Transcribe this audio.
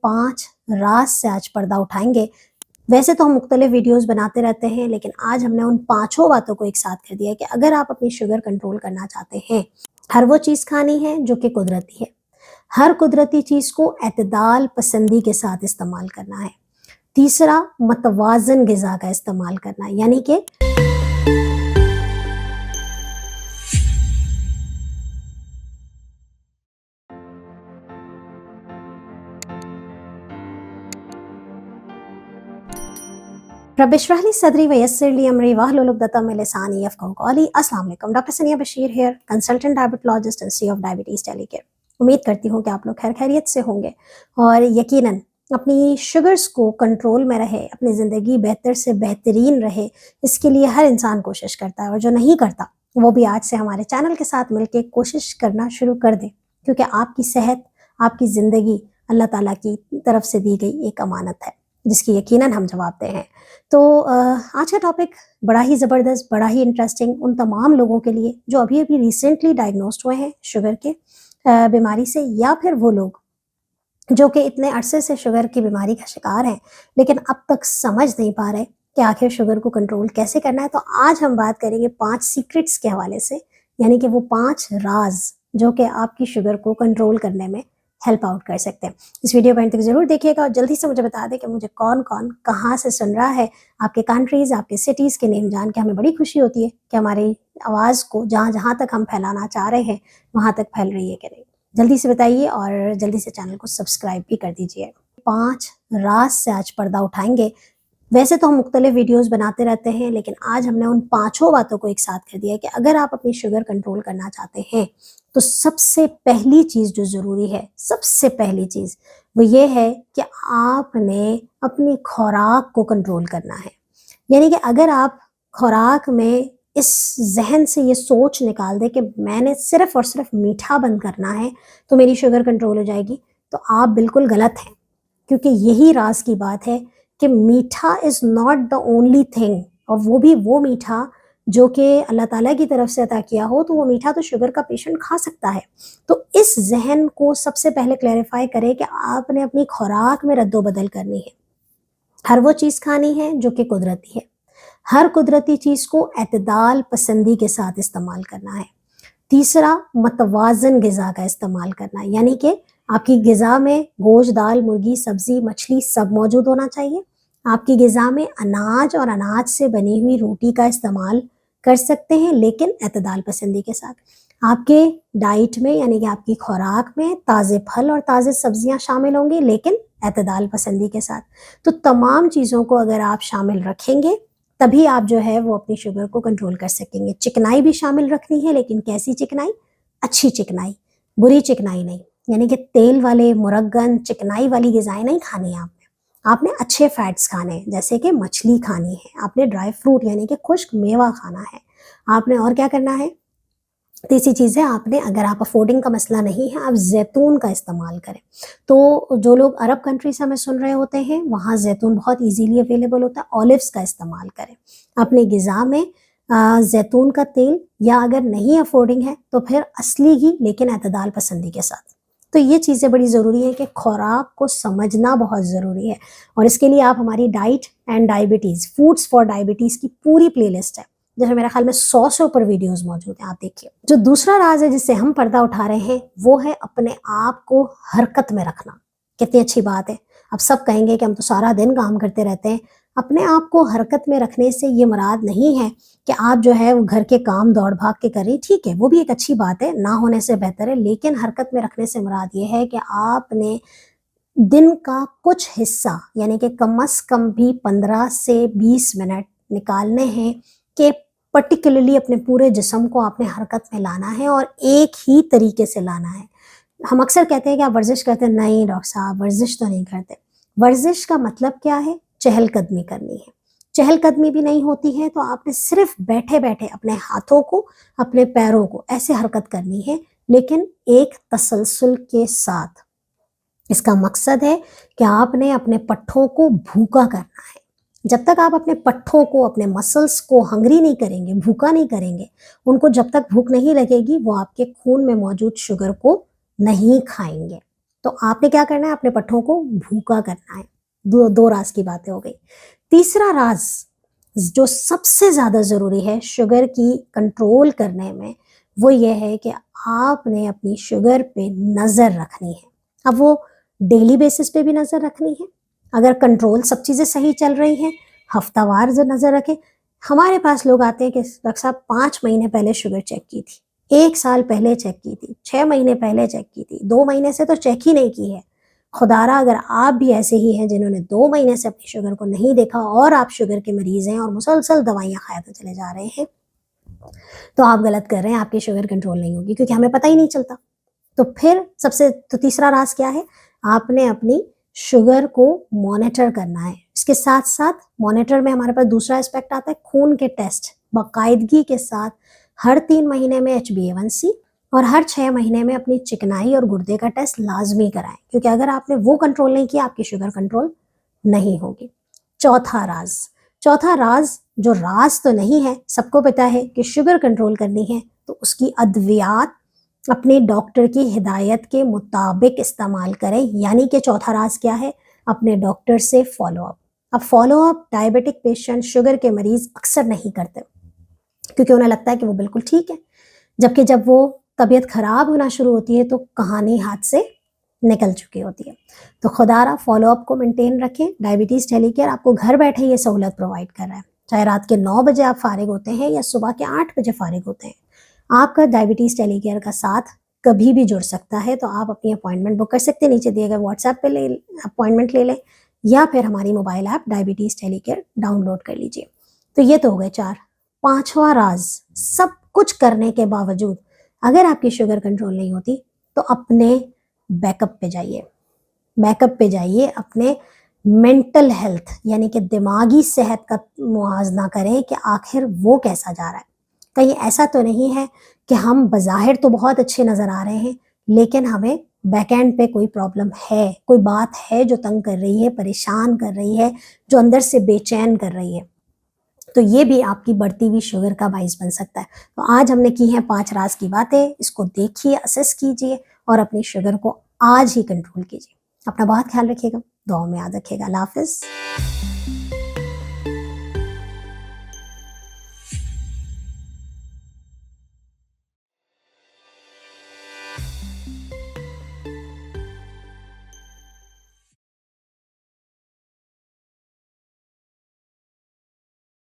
5 राज से आज पर्दा उठाएंगे। वैसे तो हम मुख्तलिफ वीडियोस बनाते रहते हैं, लेकिन आज हमने उन 5 बातों को एक साथ कर दिया कि अगर आप अपनी शुगर कंट्रोल करना चाहते हैं, हर वो चीज़ खानी है जो कि कुदरती है। हर कुदरती चीज़ को एतदाल पसंदी के साथ इस्तेमाल करना है। तीसरा, मतवाज़न ग़िज़ा का इस्तेमाल करना है, यानी कि रब इश्रह ली सदरी व यस्सिर ली अमरी वहलुल उक़दतम मिन लिसानी यफ़क़हू क़ौली। अस्सलाम वालेकुम, doctor Sania Bashir here, consultant diabetologist and CEO of Diabetes Telecare. उम्मीद करती हूँ कि आप लोग खैर खैरियत से होंगे और यकीनन अपनी शुगर्स को कंट्रोल में रहे, अपनी ज़िंदगी बेहतर से बेहतरीन रहे, इसके लिए हर इंसान कोशिश करता है, और जो नहीं करता वो भी आज से हमारे चैनल के साथ मिलकर कोशिश करना शुरू कर दे, क्योंकि आपकी सेहत, आपकी ज़िंदगी अल्लाह ताला की तरफ से दी गई एक अमानत है जिसकी यकीनन हम जवाबदेह हैं। तो आज का टॉपिक बड़ा ही ज़बरदस्त, बड़ा ही इंटरेस्टिंग उन तमाम लोगों के लिए जो अभी अभी रिसेंटली डायग्नोस्ड हुए हैं शुगर के बीमारी से, या फिर वो लोग जो कि इतने अरसे से शुगर की बीमारी का शिकार हैं लेकिन अब तक समझ नहीं पा रहे कि आखिर शुगर को कंट्रोल कैसे करना है। तो आज हम बात करेंगे 5 सीक्रेट्स के हवाले से, यानी कि वो 5 राज जो कि आपकी शुगर को कंट्रोल करने में हेल्प आउट कर सकते हैं। इस वीडियो को अंत तक ज़रूर देखिएगा और जल्दी से मुझे बता दें कि मुझे कौन कौन कहाँ से सुन रहा है। आपके कंट्रीज़, आपके सिटीज़ के नेम जान के हमें बड़ी खुशी होती है कि हमारी आवाज़ को जहाँ जहाँ तक हम फैलाना चाह रहे हैं वहाँ तक फैल रही है कि नहीं। जल्दी से बताइए और जल्दी से चैनल को सब्सक्राइब भी कर दीजिए। 5 राज से आज पर्दा उठाएंगे। वैसे तो हम मुख्तलिफ वीडियोस बनाते रहते हैं, लेकिन आज हमने उन 5 बातों को एक साथ कर दिया कि अगर आप अपनी शुगर कंट्रोल करना चाहते हैं तो सबसे पहली चीज़ जो ज़रूरी है, सबसे पहली चीज़ वो ये है कि आपने अपनी खुराक को कंट्रोल करना है। यानी कि अगर आप खुराक में इस जहन से ये सोच निकाल दें कि मैंने सिर्फ़ और सिर्फ मीठा बंद करना है तो मेरी शुगर कंट्रोल हो जाएगी, तो आप बिल्कुल गलत हैं, क्योंकि यही राज की बात है कि मीठा is not the only thing, और वो भी वो मीठा जो कि अल्लाह ताला की तरफ से अता किया हो, तो वो मीठा तो शुगर का पेशेंट खा सकता है। तो इस जहन को सबसे पहले क्लैरिफाई करें कि आपने अपनी खुराक में रद्दोबदल करनी है। हर वो चीज़ खानी है जो कि कुदरती है। हर कुदरती चीज़ को एतदाल पसंदी के साथ इस्तेमाल करना है। तीसरा, मतवाज़न ग़िज़ा का इस्तेमाल करना है, यानी कि आपकी ग़िज़ा में गोश्त, दाल, मुर्गी, सब्ज़ी, मछली सब मौजूद होना चाहिए। आपकी ग़िज़ा में अनाज और अनाज से बनी हुई रोटी का इस्तेमाल कर सकते हैं, लेकिन एतदाल पसंदी के साथ। आपके डाइट में, यानी कि आपकी खुराक में ताज़े फल और ताज़े सब्ज़ियाँ शामिल होंगी, लेकिन एतदाल पसंदी के साथ। तो तमाम चीज़ों को अगर आप शामिल रखेंगे तभी आप जो है वो अपनी शुगर को कंट्रोल कर सकेंगे। चिकनाई भी शामिल रखनी है, लेकिन कैसी चिकनाई? अच्छी चिकनाई, बुरी चिकनाई नहीं। यानी कि तेल वाले, मुरग्गन, चिकनाई वाली ग़िज़ाएँ नहीं खानी है आपने। आपने अच्छे फैट्स खाने हैं, जैसे कि मछली खानी है, आपने ड्राई फ्रूट यानी कि खुश्क मेवा खाना है, आपने और क्या करना है? तीसरी चीज़ है, आपने, अगर आप अफोर्डिंग का मसला नहीं है, आप जैतून का इस्तेमाल करें। तो जो लोग अरब कंट्री से हमें सुन रहे होते हैं, वहाँ जैतून बहुत इजीली अवेलेबल होता है, ऑलिव्स का इस्तेमाल करें अपनी ग़िज़ा में। जैतून का तेल, या अगर नहीं अफोर्डिंग है तो फिर असली घी, लेकिन एतदाल पसंदी के साथ। तो ये चीज़ें बड़ी ज़रूरी है कि खुराक को समझना बहुत ज़रूरी है, और इसके लिए आप हमारी diet and diabetes, foods for diabetes की पूरी प्लेलिस्ट है, जैसे मेरे ख्याल में 100 से ऊपर वीडियोस मौजूद हैं, आप देखिए। जो दूसरा राज है जिससे हम पर्दा उठा रहे हैं, वो है अपने आप को हरकत में रखना। कितनी अच्छी बात है। अब सब कहेंगे कि हम तो सारा दिन काम करते रहते हैं। अपने आप को हरकत में रखने से ये मुराद नहीं है कि आप जो है वो घर के काम दौड़ भाग के करें, ठीक है, वो भी एक अच्छी बात है, ना होने से बेहतर है, लेकिन हरकत में रखने से मुराद ये है कि आपने दिन का कुछ हिस्सा, यानी कि कम से कम भी 15 से 20 मिनट निकालने हैं कि पर्टिकुलरली अपने पूरे जिस्म को आपने हरकत में लाना है, और एक ही तरीके से लाना है। हम अक्सर कहते हैं कि आप वर्जिश करते हैं, नहीं डॉक्टर साहब वर्जिश तो नहीं करते। वर्जिश का मतलब क्या है? चहलकदमी करनी है। चहलकदमी भी नहीं होती है तो आपने सिर्फ बैठे बैठे अपने हाथों को, अपने पैरों को ऐसे हरकत करनी है, लेकिन एक तसलसल के साथ। इसका मकसद है कि आपने अपने पट्ठों को भूखा करना है। जब तक आप अपने पट्ठों को, अपने मसल्स को हंग्री नहीं करेंगे, भूखा नहीं करेंगे, उनको जब तक भूख नहीं लगेगी, वो आपके खून में मौजूद शुगर को नहीं खाएंगे। तो आपने क्या करना है, अपने पट्ठों को भूखा करना है। दो राज की बातें हो गई। तीसरा राज जो सबसे ज्यादा जरूरी है शुगर की कंट्रोल करने में, वो ये है कि आपने अपनी शुगर पे नजर रखनी है। अब वो डेली बेसिस पे भी नजर रखनी है। अगर कंट्रोल सब चीजें सही चल रही हैं, हफ्तावार जो नजर रखें। हमारे पास लोग आते हैं कि डॉक्टर साहब 5 महीने पहले शुगर चेक की थी, 1 साल पहले चेक की थी, 6 महीने पहले चेक की थी, 2 महीने से तो चेक ही नहीं की है। खुदारा अगर आप भी ऐसे ही हैं जिन्होंने 2 महीने से अपनी शुगर को नहीं देखा और आप शुगर के मरीज हैं और मुसलसल दवाइयां खाते चले जा रहे हैं, तो आप गलत कर रहे हैं। आपकी शुगर कंट्रोल नहीं होगी क्योंकि हमें पता ही नहीं चलता। तो फिर तीसरा राज क्या है, आपने अपनी शुगर को मॉनिटर करना है। इसके साथ साथ मॉनिटर में हमारे पास दूसरा एस्पेक्ट आता है, खून के टेस्ट बाकायदगी के साथ हर 3 महीने में HbA1c और हर 6 महीने में अपनी चिकनाई और गुर्दे का टेस्ट लाजमी कराएं, क्योंकि अगर आपने वो कंट्रोल नहीं किया आपकी शुगर कंट्रोल नहीं होगी। चौथा राज जो राज तो नहीं है, सबको पता है कि शुगर कंट्रोल करनी है तो उसकी अद्वियात अपने डॉक्टर की हिदायत के मुताबिक इस्तेमाल करें। यानी कि चौथा राज क्या है, अपने डॉक्टर से फॉलो अप। अब follow up diabetic patient, sugar के मरीज अक्सर नहीं करते क्योंकि उन्हें लगता है कि वो बिल्कुल ठीक है, जबकि जब वो तबीयत खराब होना शुरू होती है तो कहानी हाथ से निकल चुकी होती है। तो खुदारा फॉलो अप को मेंटेन रखें। डायबिटीज टेलीकेयर आपको घर बैठे ये सहूलत प्रोवाइड कर रहा है, चाहे रात के 9 बजे आप फारिग होते हैं या सुबह के 8 बजे फारिग होते हैं। आपका डायबिटीज टेलीकेयर का साथ कभी भी जुड़ सकता है, तो आप अपनी अपॉइंटमेंट बुक कर सकते हैं। नीचे दिए गए व्हाट्सएप पे ले अपॉइंटमेंट ले लें या फिर हमारी मोबाइल ऐप डायबिटीज टेलीकेयर डाउनलोड कर लीजिए। तो ये तो हो गए 4। पांचवा राज, सब कुछ करने के बावजूद अगर आपकी शुगर कंट्रोल नहीं होती तो अपने बैकअप पे जाइए। बैकअप पे जाइए, अपने मेंटल हेल्थ यानी कि दिमागी सेहत का मुआवजा करें कि आखिर वो कैसा जा रहा है। कहीं ऐसा तो नहीं है कि हम बज़ाहिर तो बहुत अच्छे नज़र आ रहे हैं लेकिन हमें बैकएंड पे कोई प्रॉब्लम है, कोई बात है जो तंग कर रही है, परेशान कर रही है, जो अंदर से बेचैन कर रही है। तो ये भी आपकी बढ़ती हुई शुगर का बाइस बन सकता है। तो आज हमने की हैं 5 राज की बातें, इसको देखिए, असेस कीजिए और अपनी शुगर को आज ही कंट्रोल कीजिए। अपना बहुत ख्याल रखिएगा, दुआओं में याद रखिएगा। अल्लाह हाफिज़।